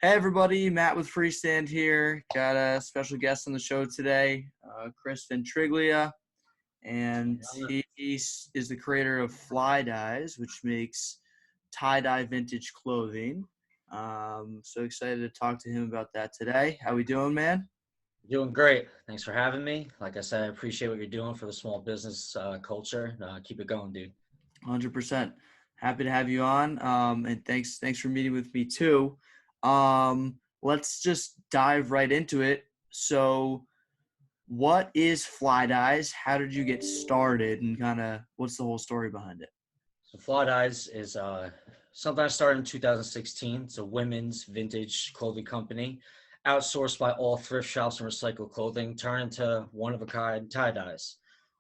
Hey everybody, Matt with Freestand here. Got a special guest on the show today, Chris Ventriglia, and is the creator of Fly Dyes, which makes tie-dye vintage clothing. So excited to talk to him about that today. How we doing, man? Doing great. Thanks for having me. Like I said, I appreciate what you're doing for the small business culture. Keep it going, dude. 100%. Happy to have you on. And thanks for meeting with me too. Let's just dive right into it. So, what is Fly Dyes? How did you get started, and kind of what's the whole story behind it? So Fly Dyes is something I started in 2016. It's a women's vintage clothing company, outsourced by all thrift shops and recycled clothing, turned into one-of-a-kind tie dyes.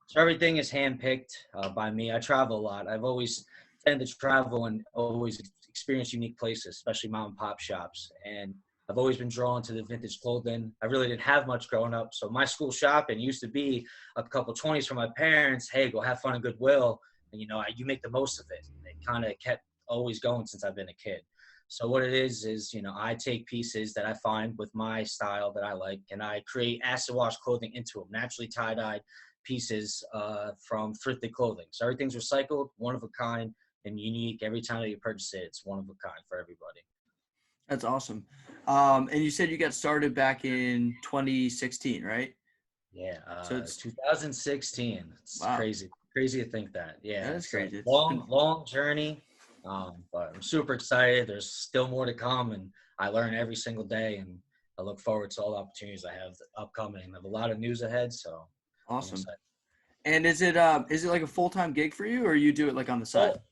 So everything is handpicked by me. I travel a lot. I've always tended to travel and always experience unique places, especially mom and pop shops. And I've always been drawn to the vintage clothing. I really didn't have much growing up. So my school shopping used to be a couple 20s from my parents. Hey, go have fun in Goodwill. And, you make the most of it. And it kind of kept always going since I've been a kid. So what it is, I take pieces that I find with my style that I like, and I create acid wash clothing into them, naturally tie-dyed pieces from thrifted clothing. So everything's recycled, one of a kind, and unique. Every time that you purchase it, it's one of a kind for everybody. That's awesome. And you said you got started back in 2016, right? Yeah, So it's 2016. It's wow, crazy to think that. that Yeah, is it's a crazy. It's been long journey, but I'm super excited. There's still more to come, and I learn every single day, and I look forward to all the opportunities I have upcoming. I have a lot of news ahead, so I'm awesome. excited. And is it like a full-time gig for you, or you do it like on the side? Well,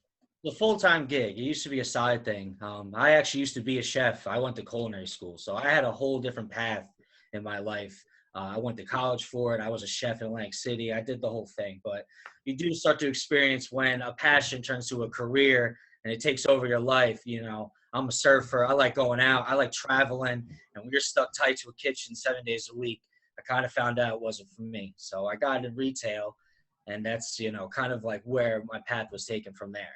the full-time gig, it used to be a side thing. I actually used to be a chef. I went to culinary school, so I had a whole different path in my life. I went to college for it. I was a chef in Atlantic City. I did the whole thing. But you do start to experience when a passion turns to a career and it takes over your life. I'm a surfer. I like going out. I like traveling. And when you're stuck tight to a kitchen 7 days a week, I kind of found out it wasn't for me. So I got into retail, and that's kind of like where my path was taken from there.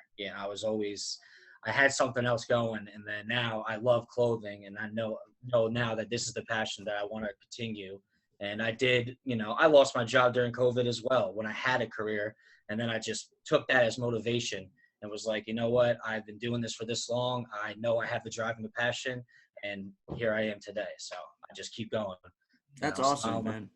I had something else going, and then now I love clothing, and I know now that this is the passion that I want to continue. And I lost my job during COVID as well when I had a career, and then I just took that as motivation and was like, you know what, I've been doing this for this long. I know I have the drive and the passion, and here I am today. So I just keep going. That's awesome, Smile, man.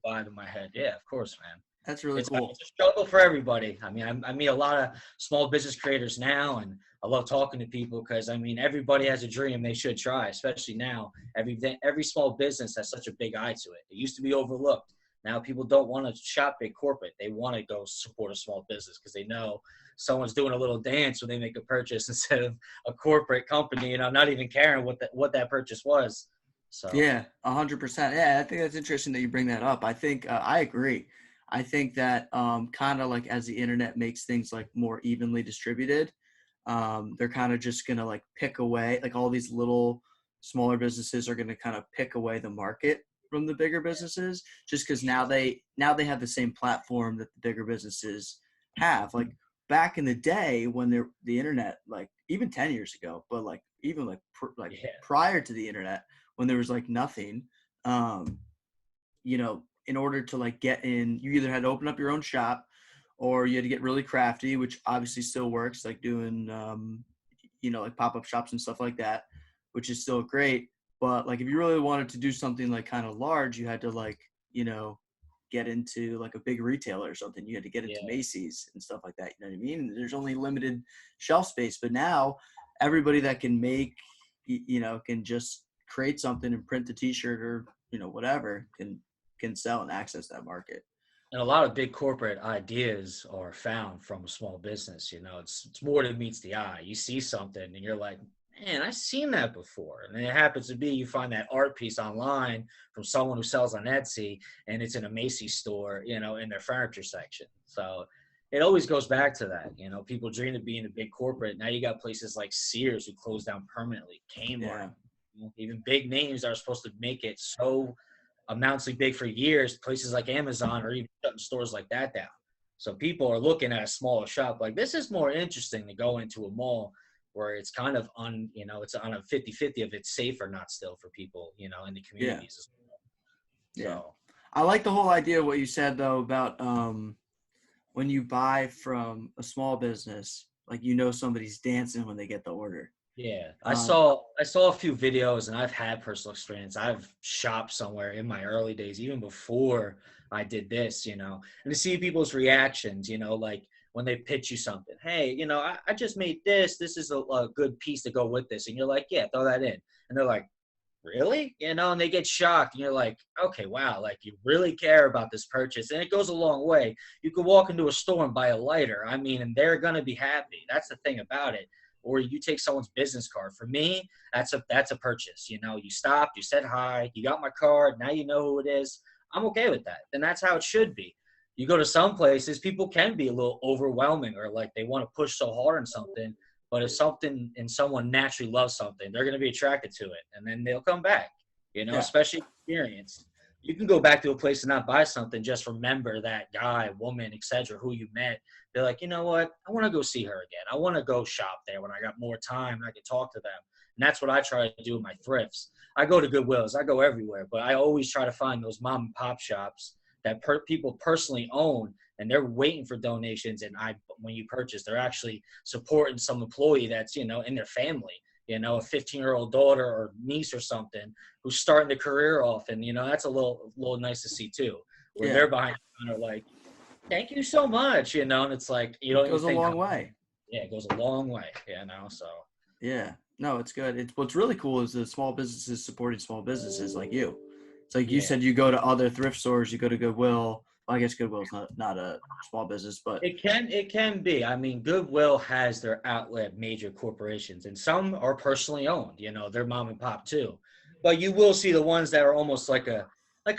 vibe in my head. Yeah, of course, man. That's really It's cool. a struggle for everybody. I mean, I meet a lot of small business creators now, and I love talking to people because everybody has a dream. They should try, especially now. Every small business has such a big eye to it. It used to be overlooked. Now people don't want to shop big corporate. They want to go support a small business because they know someone's doing a little dance when they make a purchase instead of a corporate company. Not even caring what that purchase was. So Yeah, 100%. Yeah, I think that's interesting that you bring that up. I think I agree. I think that kind of like as the internet makes things like more evenly distributed, they're kind of just gonna like pick away, like all these little smaller businesses are gonna kind of pick away the market from the bigger businesses, just because now they have the same platform that the bigger businesses have. Like back in the day when the internet, like even 10 years ago, but like even like yeah, prior to the internet when there was like nothing, um, in order to like get in, you either had to open up your own shop or you had to get really crafty, which obviously still works, like doing, like pop-up shops and stuff like that, which is still great. But like, if you really wanted to do something like kind of large, you had to like, get into like a big retailer or something. You had to get into yeah. Macy's and stuff like that. You know what I mean? And there's only limited shelf space, but now everybody that can make, can just create something and print a t-shirt or, whatever can sell and access that market. And a lot of big corporate ideas are found from a small business. It's more than meets the eye. You see something and you're like, man, I've seen that before. And then it happens to be you find that art piece online from someone who sells on Etsy, and it's in a Macy's store, in their furniture section. So it always goes back to that. People dream of being a big corporate. Now you got places like Sears who closed down permanently, Kmart, Yeah. even big names that are supposed to make it so immensely big for years. Places like Amazon or even shutting stores like that down. So people are looking at a smaller shop like this is more interesting to go into a mall where it's kind of it's on a 50-50 of it's safe or not still for people, in the Yeah. communities. Yeah. So I like the whole idea of what you said though about when you buy from a small business, like somebody's dancing when they get the order. yeah, Um, I saw a few videos, and I've had personal experience. I've shopped somewhere in my early days, even before I did this, and to see people's reactions, like when they pitch you something. Hey, I just made this. This is a good piece to go with this, and you're like, yeah, throw that in, and they're like, really? And they get shocked, and you're like, okay, wow, like you really care about this purchase, and it goes a long way. You could walk into a store and buy a lighter, and they're gonna be happy. That's the thing about it. Or you take someone's business card. For me, that's a purchase. You stopped, you said hi, you got my card, now you know who it is. I'm okay with that. And that's how it should be. You go to some places, people can be a little overwhelming, or like they want to push so hard on something. But if something and someone naturally loves something, they're going to be attracted to it, and then they'll come back. yeah. Especially experience. You can go back to a place and not buy something. Just remember that guy, woman, etc., who you met. They're like, you know what? I want to go see her again. I want to go shop there when I got more time and I can talk to them. And that's what I try to do with my thrifts. I go to Goodwills. I go everywhere, but I always try to find those mom and pop shops that people personally own, and they're waiting for donations. And when you purchase, they're actually supporting some employee that's, in their family, a 15-year-old daughter or niece or something who's starting the career off. And, that's a little nice to see too, where Yeah. they're behind the counter like, thank you so much, and it's like, you don't It goes even a think long way. yeah, it goes a long way, so. Yeah. No, it's good. What's really cool is the small businesses supporting small businesses like you. It's like you Yeah. said, you go to other thrift stores, you go to Goodwill. Well, I guess Goodwill's not a small business, but It can be. Goodwill has their outlet major corporations, and some are personally owned. They're mom and pop too. But you will see the ones that are almost like a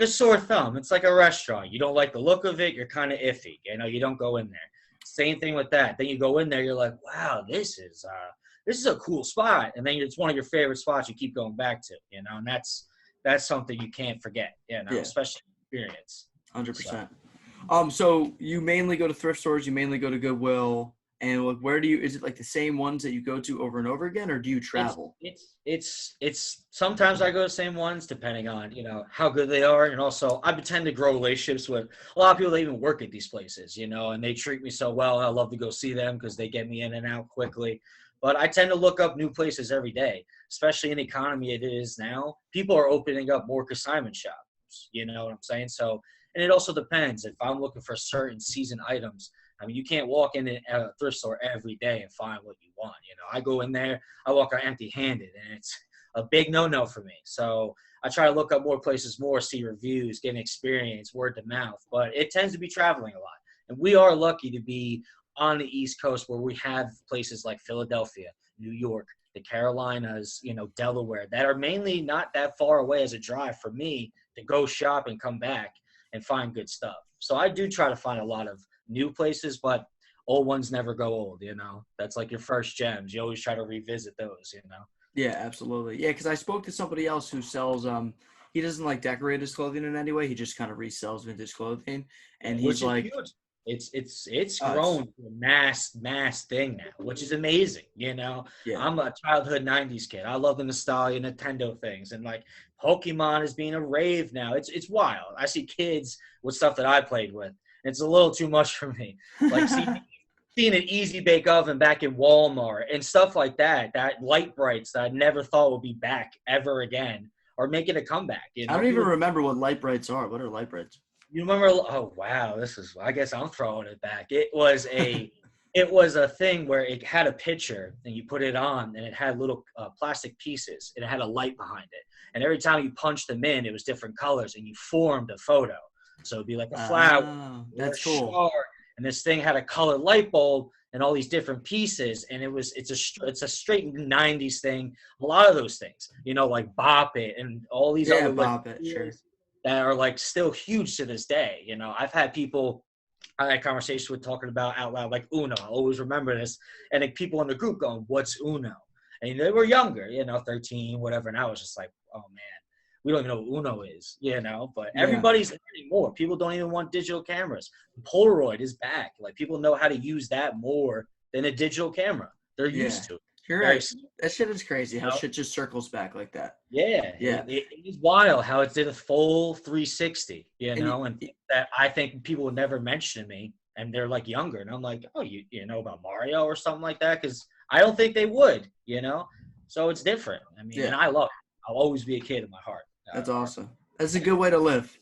sore thumb. It's like a restaurant. You don't like the look of it. You're kind of iffy. You don't go in there. Same thing with that. Then you go in there. You're like, wow, this is a cool spot. And then it's one of your favorite spots. You keep going back to. And that's something you can't forget. yeah, Especially experience. 100%. So you mainly go to thrift stores, you mainly go to Goodwill, and like, is it like the same ones that you go to over and over again, or do you travel? It's sometimes I go to the same ones depending on, how good they are. And also I tend to grow relationships with a lot of people that even work at these places, and they treat me so well. I love to go see them because they get me in and out quickly. But I tend to look up new places every day, especially in the economy it is now. People are opening up more consignment shops, you know what I'm saying? So, and it also depends. If I'm looking for certain season items, you can't walk in a thrift store every day and find what you want. I go in there, I walk out empty-handed, and it's a big no-no for me. So I try to look up more places, see reviews, get an experience, word to mouth. But it tends to be traveling a lot. And we are lucky to be on the East Coast where we have places like Philadelphia, New York, the Carolinas, Delaware, that are mainly not that far away as a drive for me to go shop and come back and find good stuff. So I do try to find a lot of new places, but old ones never go old, That's like your first gems. You always try to revisit those, Yeah, absolutely. Yeah, because I spoke to somebody else who sells he doesn't like decorate his clothing in any way. He just kind of resells vintage clothing. And Which he's is like, huge. It's grown to a mass thing now, which is amazing. yeah, I'm a childhood '90s kid. I love the nostalgia, Nintendo things, and like Pokemon is being a rave now. It's wild. I see kids with stuff that I played with. It's a little too much for me. Like seeing an Easy Bake Oven back in Walmart and stuff like that. That Light Brights that I never thought would be back ever again, or making a comeback. I don't even remember what light brights are. What are light brights? You remember? Oh wow, I guess I'm throwing it back. It was a thing where it had a picture and you put it on and it had little plastic pieces and it had a light behind it. And every time you punched them in, it was different colors and you formed a photo. So it'd be like a flower, that's or a cool. star, and this thing had a colored light bulb and all these different pieces. And it's a straight '90s thing. A lot of those things, like Bop It and all these other Bop It, sure. that are like still huge to this day. I've had people I had conversations with talking about out loud, like Uno. I always remember this. And like people in the group going, what's Uno? And they were younger, 13, whatever. And I was just like, oh man, we don't even know what Uno is, but everybody's learning more. People don't even want digital cameras. Polaroid is back. Like people know how to use that more than a digital camera. They're used to it. You're Very, right. That shit is crazy you how know? shit just circles back like that. Yeah, Yeah. it is wild how it did a full 360, And and that I think people would never mention to me, and they're like younger, and I'm like, oh, you know about Mario or something like that? Because I don't think they would. So it's different. I mean, yeah, and I love it. I'll always be a kid in my heart. that's awesome. That's a good way to live.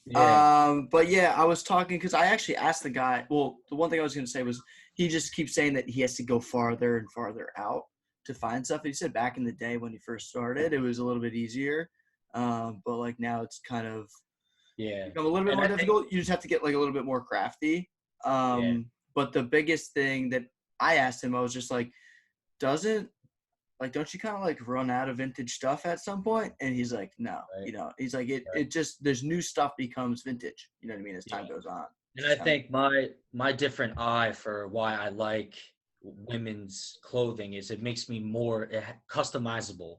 Yeah, But yeah, I was talking because I actually asked the guy. Well, the one thing I was going to say was he just keeps saying that he has to go farther and farther out to find stuff. He said back in the day when he first started, it was a little bit easier. But like now it's kind of yeah, become a little bit and more I think difficult. You just have to get like a little bit more crafty. yeah, But the biggest thing that I asked him, I was just like, doesn't don't you kind of like run out of vintage stuff at some point? And he's like, no, right, he's like, right, it just, there's new stuff becomes vintage. You know what I mean? As yeah. time goes on. It's And I just kind of, think my different eye for why I like women's clothing is it makes me more customizable.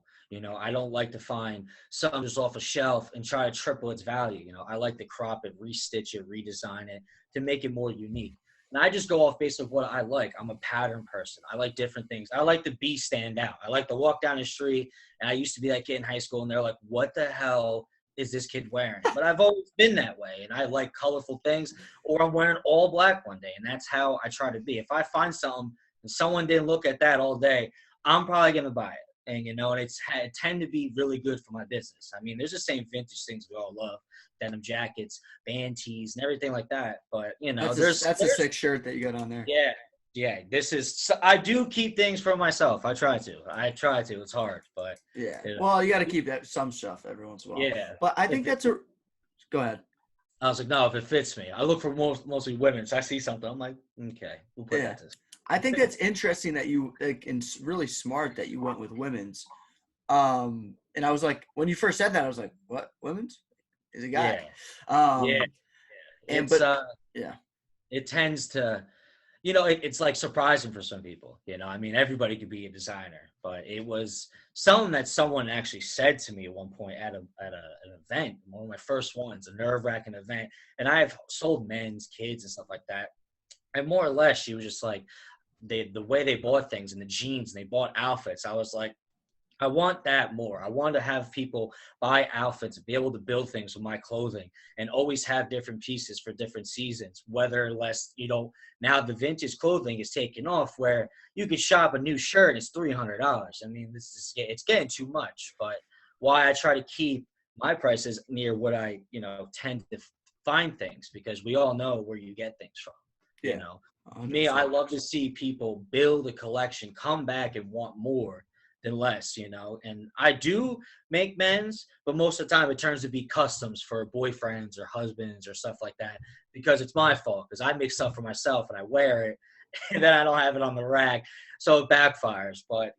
I don't like to find something just off a shelf and try to triple its value. I like to crop it, restitch it, redesign it to make it more unique. And I just go off based of what I like. I'm a pattern person. I like different things. I like to be stand out. I like to walk down the street, and I used to be that kid in high school, and they're like, "What the hell is this kid wearing?" But I've always been that way, and I like colorful things. Or I'm wearing all black one day, and that's how I try to be. If I find something and someone didn't look at that all day, I'm probably gonna buy it. And it tend to be really good for my business. I mean, there's the same vintage things we all love, denim jackets, band tees, and everything like that. But that's a there's sick shirt that you got on there. yeah, yeah. I do keep things for myself. I try to. It's hard, but Yeah. you know, Well, you got to keep that some stuff every once in a while. yeah. But I think If it, that's a, go ahead. I was like, no, if it fits me, I look for mostly women. So I see something, I'm like, okay, we'll put Yeah. that to. I think that's interesting that you like, and really smart that you went with women's. And I was like, when you first said that, I was like, what, women's? Is a guy. Yeah, yeah. Um, and, It's but yeah, it tends to, it's like surprising for some people. I mean, everybody could be a designer, but it was something that someone actually said to me at one point an event, one of my first ones, a nerve-wracking event. And I've sold men's, kids, and stuff like that. And more or less, she was just like, the way they bought things and the jeans and they bought outfits. I was like, I want that more. I want to have people buy outfits and be able to build things with my clothing and always have different pieces for different seasons. Whether now the vintage clothing is taking off where you could shop a new shirt and it's $300. I mean, it's getting too much. But why I try to keep my prices near what I tend to find things, because we all know where you get things from. yeah, Me, I 100%. love to see people build a collection, come back and want more than less. And I do make men's, but most of the time it turns to be customs for boyfriends or husbands or stuff like that, because it's my fault, because I make stuff for myself and I wear it and then I don't have it on the rack. So it backfires. But,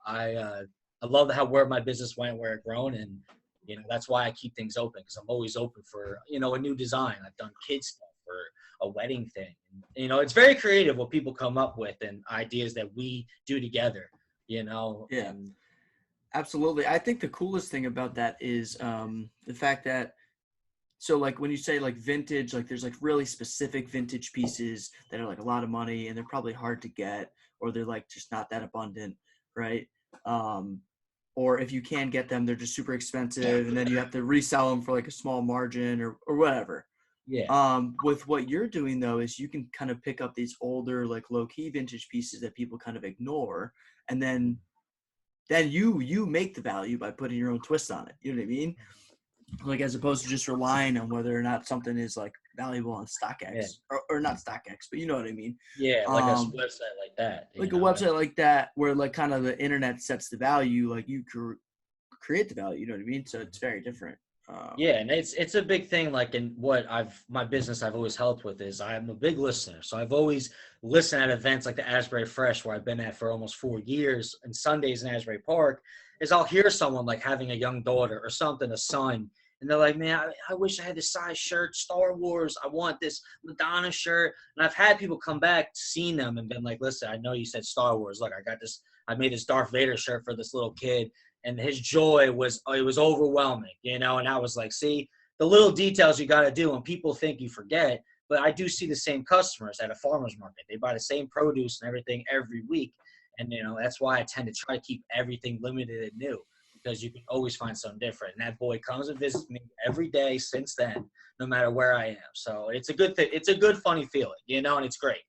I love how where my business went, where it grown. And, that's why I keep things open, because I'm always open for, a new design. I've done kids stuff for a wedding thing. It's very creative what people come up with and ideas that we do together. Yeah, And absolutely. I think the coolest thing about that is the fact that, so like when you say like vintage, like there's like really specific vintage pieces that are like a lot of money and they're probably hard to get, or they're like just not that abundant, right? Um, or if you can get them, they're just super expensive and then you have to resell them for like a small margin or whatever. yeah, With what you're doing though is you can kind of pick up these older like low key vintage pieces that people kind of ignore, and then you make the value by putting your own twist on it. You know what I mean? Like as opposed to just relying on whether or not something is like valuable on yeah, StockX or not StockX, but you know what I mean. yeah, like a Um, website like that. like a website like that where like kind of the internet sets the value, like you create the value. You know what I mean? So it's very different. Yeah, and it's a big thing. Like in my business I've always helped with is I'm a big listener. So I've always listened at events like the Asbury Fresh, where I've been at for almost 4 years, and Sundays in Asbury Park, is I'll hear someone like having a young daughter or something, a son, and they're like, man, I wish I had this size shirt, Star Wars. I want this Madonna shirt. And I've had people come back, seen them, and been like, listen, I know you said Star Wars. Look, I made this Darth Vader shirt for this little kid. And his joy was overwhelming, and I was like, see, the little details you got to do, and people think you forget, but I do see the same customers at a farmer's market. They buy the same produce and everything every week, And, that's why I tend to try to keep everything limited and new, because you can always find something different. And that boy comes and visits me every day since then, no matter where I am. So it's a good thing. It's a good, funny feeling, and it's great,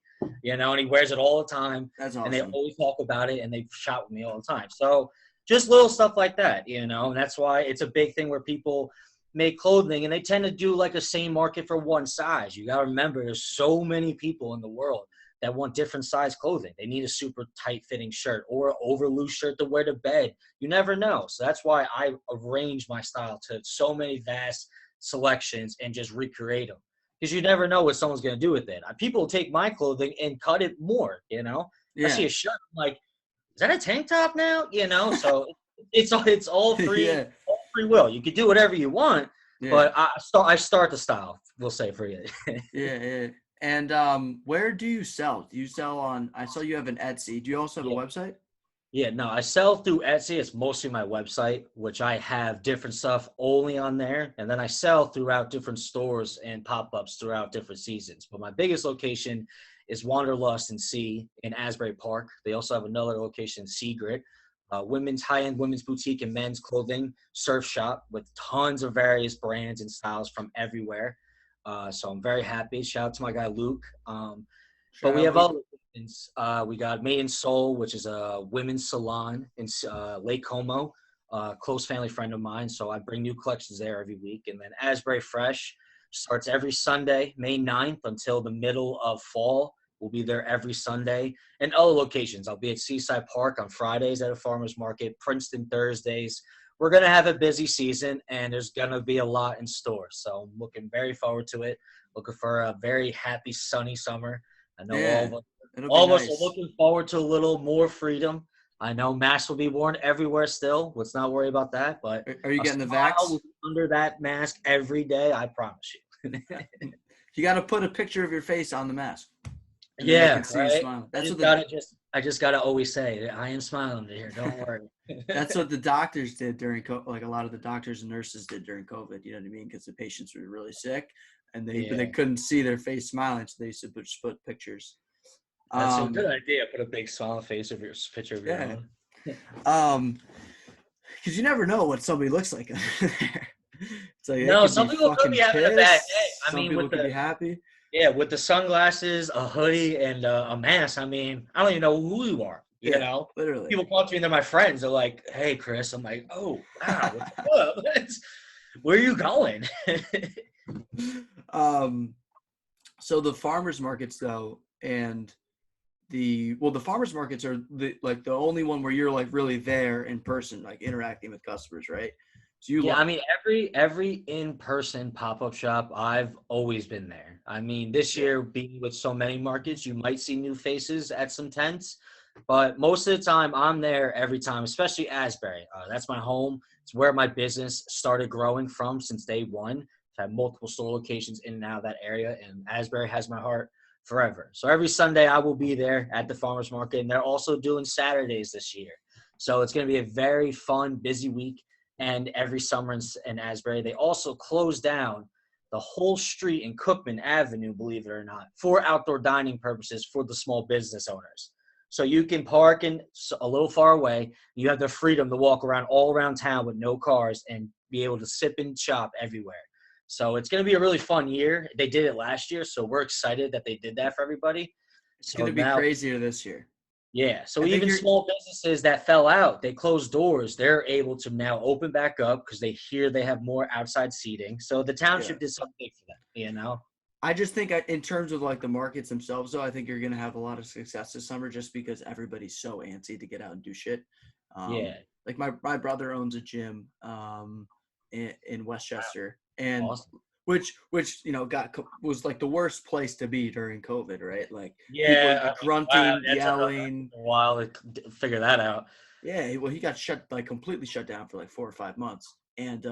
and he wears it all the time. That's And they awesome. always talk about it, and they shop with me all the time. So just little stuff like that, and that's why it's a big thing where people make clothing, and they tend to do like a same market for one size. You got to remember, there's so many people in the world that want different size clothing. They need a super tight fitting shirt or an over loose shirt to wear to bed. You never know. So that's why I arrange my style to so many vast selections and just recreate them, because you never know what someone's going to do with it. People take my clothing and cut it more, I see Yeah. a shirt, I'm like, is that a tank top now? So it's all free, Yeah. all free will. You can do whatever you want, Yeah. but I start the style, we'll say, for you. Yeah. Yeah. And where do you sell? Do you sell on? I saw you have an Etsy. Do you also have a Yeah. website? Yeah, no, I sell through Etsy. It's mostly my website, which I have different stuff only on there. And then I sell throughout different stores and pop-ups throughout different seasons. But my biggest location is Wanderlust and Sea in Asbury Park. They also have another location, Secret, women's high-end women's boutique and men's clothing surf shop with tons of various brands and styles from everywhere. So I'm very happy. Shout out to my guy Luke. But Shout we out have Luke. other things. We got Made in Soul, which is a women's salon in Lake Como, close family friend of mine. So I bring new collections there every week. And then Asbury Fresh starts every Sunday, May 9th until the middle of fall. We'll be there every Sunday. And other locations. I'll be at Seaside Park on Fridays at a farmer's market, Princeton Thursdays. We're going to have a busy season, and there's going to be a lot in store. So I'm looking very forward to it. Looking for a very happy, sunny summer. I know Yeah. It'll be all of us are nice. looking forward to a little more freedom. I know masks will be worn everywhere still. Let's not worry about that. But Are you a getting the smile will vax? be under that mask every day. I promise you. You got to put a picture of your face on the mask, and then they can Yeah, see you right. smiling. I just gotta always say, I am smiling here. Don't worry. That's what the doctors did during like a lot of the doctors and nurses did during COVID. You know what I mean? Because the patients were really sick, and they Yeah, couldn't see their face smiling, so they used to put pictures. that's a good Um, idea. Put a big smile on the face of your picture of your yeah. own. Because you never know what somebody looks like under there. It's like they No, could some be people could be fucking having a bad day. pissed. I Some mean, people with could be the happy. Yeah, with the sunglasses, a hoodie, and a mask. I mean, I don't even know who you are. Yeah, literally. People come up to me and they're my friends. They're like, "Hey, Chris." I'm like, "Oh, wow, what's up? Where are you going?" um, so the farmers markets though, and the farmers markets are the only one where you're like really there in person, like interacting with customers, right? So you Yeah, like, I mean, every in-person pop-up shop, I've always been there. I mean, this yeah, year being with so many markets, you might see new faces at some tents, but most of the time, I'm there every time, especially Asbury. That's my home. It's where my business started growing from since day one. I've had multiple store locations in and out of that area, and Asbury has my heart forever. So every Sunday, I will be there at the farmers market, and they're also doing Saturdays this year. So it's going to be a very fun, busy week. And every summer in Asbury, they also close down the whole street in Cookman Avenue, believe it or not, for outdoor dining purposes for the small business owners. So you can park in a little far away. You have the freedom to walk around all around town with no cars and be able to sip and shop everywhere. So it's going to be a really fun year. They did it last year, so we're excited that they did that for everybody. it's So gonna be now crazier this year. yeah. So I think even you're small businesses that fell out, they closed doors, they're able to now open back up because they hear they have more outside seating. So the yeah. township did something for them. I just think in terms of like the markets themselves, though, I think you're gonna have a lot of success this summer just because everybody's so antsy to get out and do shit. Yeah. Like my brother owns a gym in Westchester, and Awesome. which was like the worst place to be during COVID, right? Like people Yeah. Wow. grunting, That's yelling. a while to figure that out. Yeah, well, he got completely shut down for like 4 or 5 months. And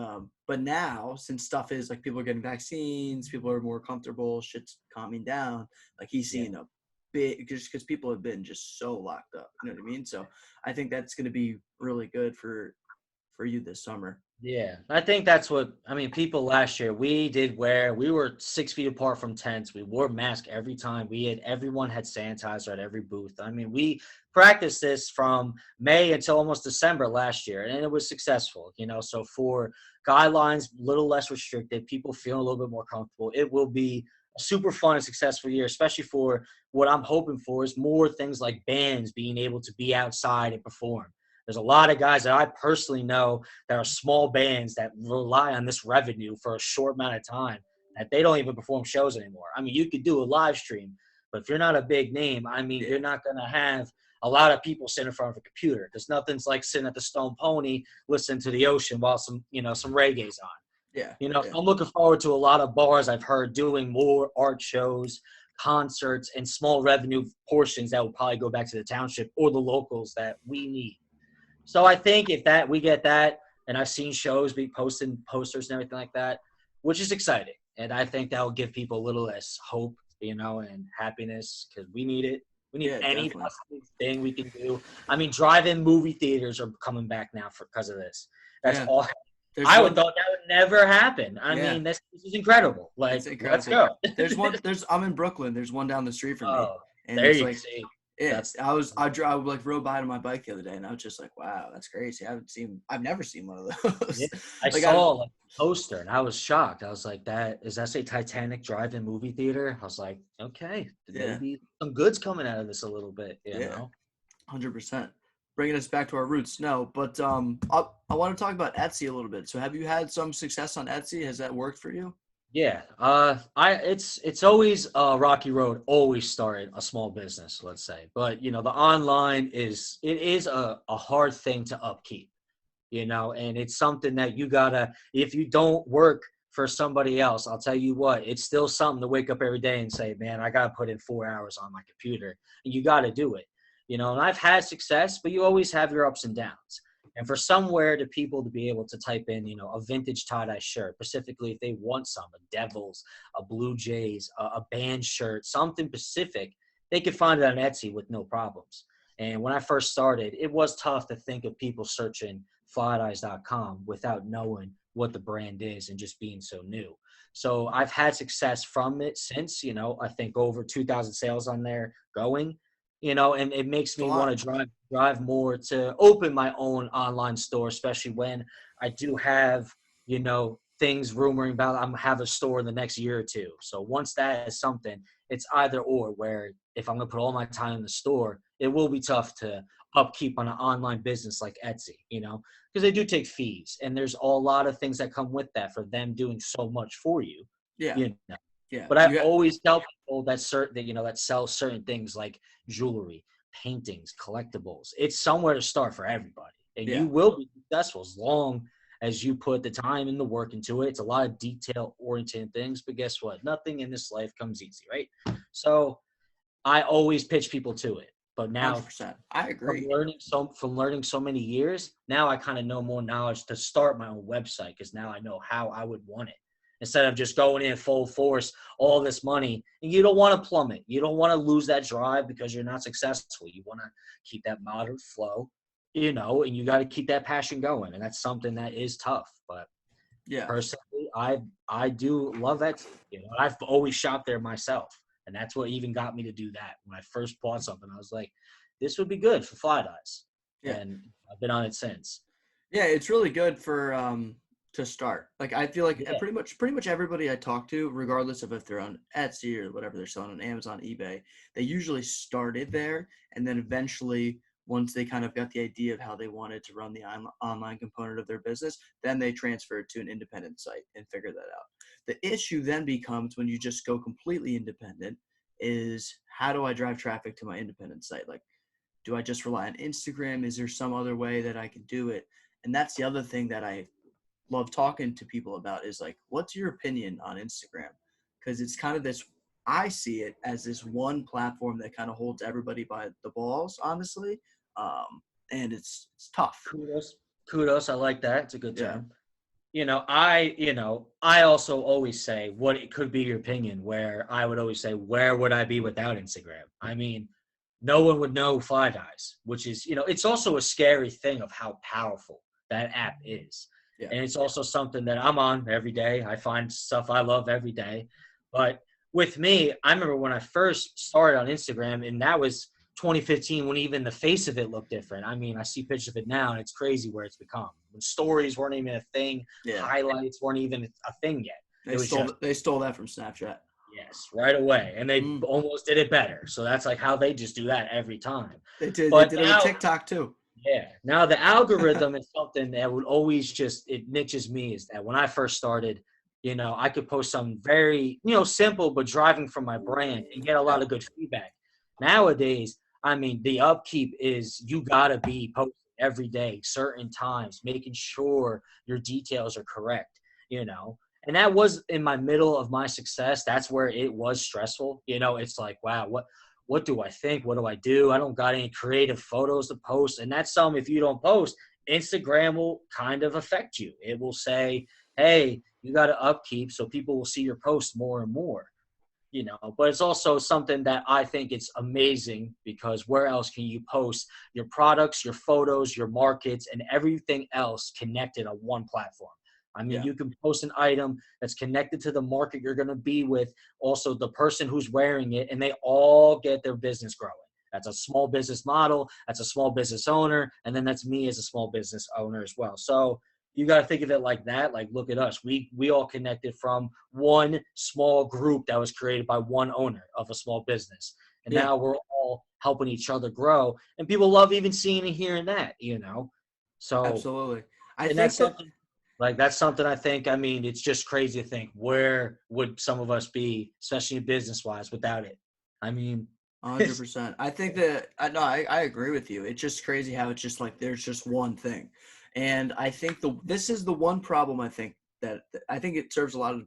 but now, since stuff is like people are getting vaccines, people are more comfortable, shit's calming down. Like he's Yeah. seeing a big just because people have been just so locked up. You know what I mean? So I think that's going to be really good for you this summer. Yeah, I think that's what I mean. People last year, we were 6 feet apart from tents. We wore masks every time. Everyone had sanitizer at every booth. I mean, we practiced this from May until almost December last year, and it was successful. So for guidelines, a little less restricted, people feeling a little bit more comfortable. It will be a super fun and successful year, especially for what I'm hoping for is more things like bands being able to be outside and perform. There's a lot of guys that I personally know that are small bands that rely on this revenue for a short amount of time that they don't even perform shows anymore. I mean, you could do a live stream, but if you're not a big name, I mean, you're not going to have a lot of people sitting in front of a computer because nothing's like sitting at the Stone Pony listening to the ocean while some reggae's on. Yeah. I'm looking forward to a lot of bars I've heard doing more art shows, concerts, and small revenue portions that will probably go back to the township or the locals that we need. So I think if we get that, and I've seen shows be posting posters and everything like that, which is exciting. And I think that will give people a little less hope, and happiness because we need it. We need any possible thing we can do. I mean, drive-in movie theaters are coming back now because of this. That's all. I would thought that would never happen. I mean, this is incrable. Like, let's go. I'm in Brooklyn. There's one down the street from me. And there you see. Yeah, I like rode by on my bike the other day, and I was just like, "Wow, that's crazy! I've never seen one of those." Yeah, I saw a poster, and I was shocked. I was like, "Does that say Titanic Drive-In Movie Theater?" I was like, "Okay, maybe some good's coming out of this a little bit." You know, 100%. Bringing us back to our roots, no, but I want to talk about Etsy a little bit. So, have you had some success on Etsy? Has that worked for you? Yeah, it's always a rocky road. Always starting a small business, let's say, but the online is a hard thing to upkeep, and it's something that you gotta. If you don't work for somebody else, I'll tell you what, it's still something to wake up every day and say, man, I gotta put in 4 hours on my computer, and you gotta do it, And I've had success, but you always have your ups and downs. And for somewhere to people to be able to type in, a vintage tie-dye shirt, specifically if they want a Devils, a Blue Jays, a band shirt, something specific, they could find it on Etsy with no problems. And when I first started, it was tough to think of people searching flydyes.com without knowing what the brand is and just being so new. So I've had success from it since, I think over 2,000 sales on there going. And it makes me want to drive more to open my own online store, especially when I do have, things rumoring about I'm have a store in the next year or two. So once that is something, it's either or, where if I'm going to put all my time in the store, it will be tough to upkeep on an online business like Etsy, because they do take fees, and there's a lot of things that come with that for them doing so much for you. Yeah. Yeah. But I've always tell people that that sell certain things like jewelry, paintings, collectibles. It's somewhere to start for everybody. And you will be successful as long as you put the time and the work into it. It's a lot of detail-oriented things, but guess what? Nothing in this life comes easy, right? So I always pitch people to it. But now 100%. I agree. From learning so many years, now I kind of know more knowledge to start my own website, because now I know how I would want it. Instead of just going in full force, all this money, and you don't want to plummet. You don't want to lose that drive because you're not successful. You want to keep that moderate flow, and you got to keep that passion going. And that's something that is tough. But personally, I do love Etsy. I've always shopped there myself. And that's what even got me to do that. When I first bought something, I was like, this would be good for Fly Dyes. Yeah. And I've been on it since. Yeah, it's really good for to start. Like, I feel like pretty much everybody I talk to, regardless of if they're on Etsy or whatever they're selling on Amazon, eBay, they usually started there, and then eventually, once they kind of got the idea of how they wanted to run the online component of their business, then they transferred to an independent site and figured that out. The issue then becomes when you just go completely independent is, how do I drive traffic to my independent site? Like, do I just rely on Instagram? Is there some other way that I can do it? And that's the other thing that I love talking to people about is, like, what's your opinion on Instagram? Because it's kind of this, I see it as this one platform that kind of holds everybody by the balls, honestly. And it's tough. Kudos. I like that. It's a good term. I also always say what it could be your opinion, where I would always say, where would I be without Instagram? I mean, no one would know Fly Dyes, which is, it's also a scary thing of how powerful that app is. Yeah. And it's also something that I'm on every day. I find stuff I love every day. But with me, I remember when I first started on Instagram, and that was 2015 when even the face of it looked different. I mean, I see pictures of it now, and it's crazy where it's become. When stories weren't even a thing, Yeah. highlights weren't even a thing yet. They stole that from Snapchat. Yes, right away, and they almost did it better. So that's like how they just do that every time. They did. But They did it now, with TikTok too. yeah, now the algorithm is something that would always just it niches me. Is that when I first started, I could post something very simple but driving from my brand and get a lot of good feedback. Nowadays, I mean, the upkeep is you gotta be posting every day, certain times, making sure your details are correct. And that was in my middle of my success. That's where it was stressful. It's like, wow, what do I think? What do I do? I don't got any creative photos to post. And that's something, if you don't post, Instagram will kind of affect you. It will say, hey, you got to upkeep so people will see your post more and more. But it's also something that I think it's amazing because where else can you post your products, your photos, your markets, and everything else connected on one platform? I mean, you can post an item that's connected to the market you're going to be with, also the person who's wearing it, and they all get their business growing. That's a small business model. That's a small business owner. And then that's me as a small business owner as well. So you got to think of it like that. Like, look at us. We all connected from one small group that was created by one owner of a small business. And now we're all helping each other grow. And people love even seeing and hearing that, So Absolutely. That's something I think, I mean, it's just crazy to think where would some of us be, especially business wise, without it? I mean, 100%. I think that I agree with you. It's just crazy how it's just like there's just one thing, and I think this is the one problem. I think that I think it serves a lot of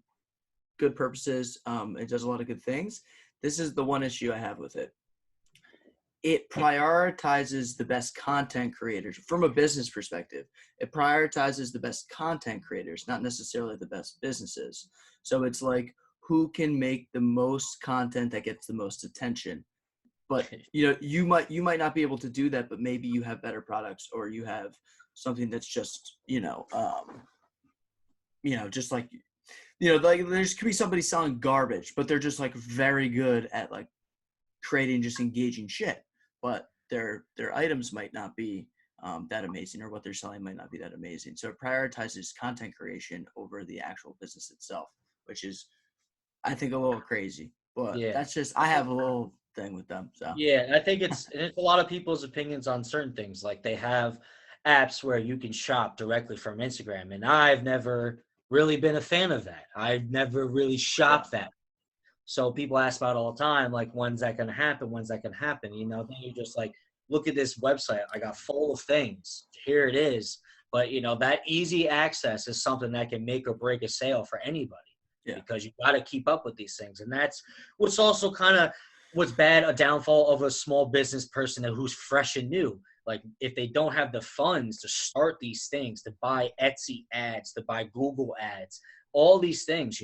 good purposes. It does a lot of good things. This is the one issue I have with it. It prioritizes the best content creators from a business perspective. It prioritizes the best content creators, not necessarily the best businesses. So it's like who can make the most content that gets the most attention. But you might not be able to do that, but maybe you have better products or you have something that's just just like like there's could be somebody selling garbage, but they're just like very good at like creating just engaging shit. But their items might not be that amazing, or what they're selling might not be that amazing. So it prioritizes content creation over the actual business itself, which is I think a little crazy. But that's just I have a little thing with them. So I think it's a lot of people's opinions on certain things. Like they have apps where you can shop directly from Instagram, and I've never really been a fan of that. I've never really shopped that. So people ask about it all the time, like, when's that going to happen? When's that going to happen? Then you just like, look at this website. I got full of things. Here it is. But, that easy access is something that can make or break a sale for anybody because you got to keep up with these things. And that's what's also kind of what's bad, a downfall of a small business person who's fresh and new. Like if they don't have the funds to start these things, to buy Etsy ads, to buy Google ads, all these things,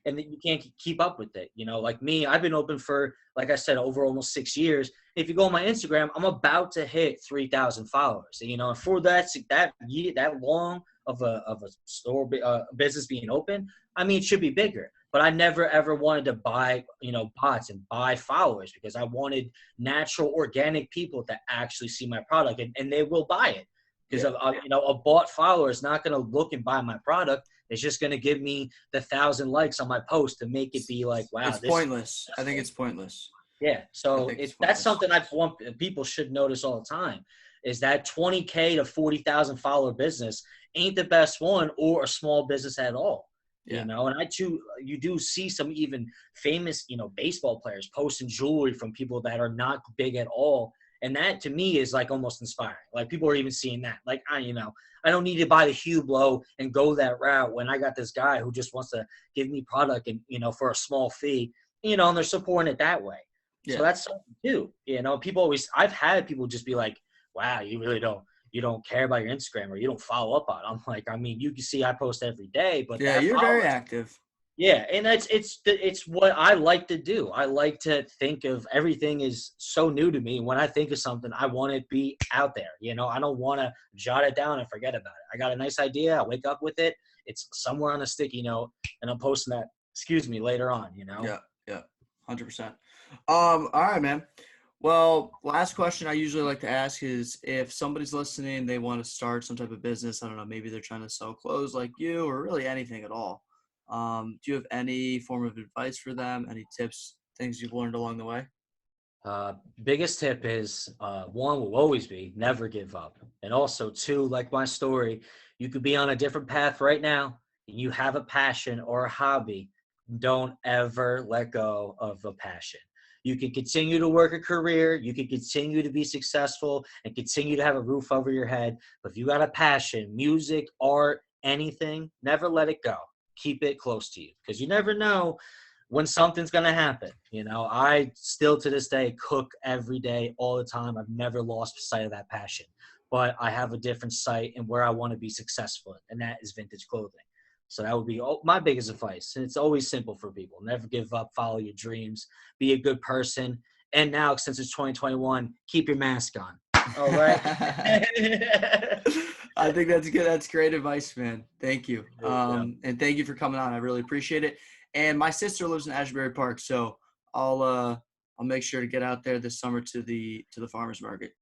and you can't keep up with it. Like me, I've been open for, like I said, over almost 6 years. If you go on my Instagram, I'm about to hit 3,000 followers. And for that long of a store business being open, I mean, it should be bigger. But I never ever wanted to buy, bots and buy followers because I wanted natural, organic people to actually see my product and they will buy it. Because a bought follower is not going to look and buy my product. It's just going to give me the 1,000 likes on my post to make it be like, wow. It's pointless. I think it's pointless. Yeah. So that's something I want people should notice all the time is that 20K to 40,000 follower business ain't the best one or a small business at all. And you do see some even famous, baseball players posting jewelry from people that are not big at all. And that to me is like almost inspiring. Like people are even seeing that. Like, I don't need to buy the Hublot and go that route when I got this guy who just wants to give me product and, for a small fee, and they're supporting it that way. Yeah. So that's something too. I've had people just be like, wow, you really don't care about your Instagram or you don't follow up on it. I'm like, I mean, you can see I post every day, but you're very active. Yeah, and it's what I like to do. I like to think of everything is so new to me. When I think of something, I want it to be out there. I don't want to jot it down and forget about it. I got a nice idea. I wake up with it. It's somewhere on a sticky note, and I'm posting that. Excuse me, later on. Yeah, yeah, 100%. All right, man. Well, last question I usually like to ask is if somebody's listening, they want to start some type of business. I don't know, maybe they're trying to sell clothes like you, or really anything at all. Do you have any form of advice for them? Any tips, things you've learned along the way? Uh, Biggest tip is one will always be never give up. And also, two, like my story, you could be on a different path right now. You have a passion or a hobby. Don't ever let go of a passion. You can continue to work a career, you can continue to be successful and continue to have a roof over your head. But if you got a passion, music, art, anything, never let it go. Keep it close to you because you never know when something's going to happen. I still to this day cook every day, all the time. I've never lost sight of that passion, but I have a different sight and where I want to be successful, and that is vintage clothing. So that would be my biggest advice. And it's always simple for people. Never give up, follow your dreams, be a good person. And now, since it's 2021, keep your mask on. All right. I think that's good. That's great advice, man. Thank you. Yeah. And thank you for coming on. I really appreciate it. And my sister lives in Asbury Park, so I'll make sure to get out there this summer to the farmers market.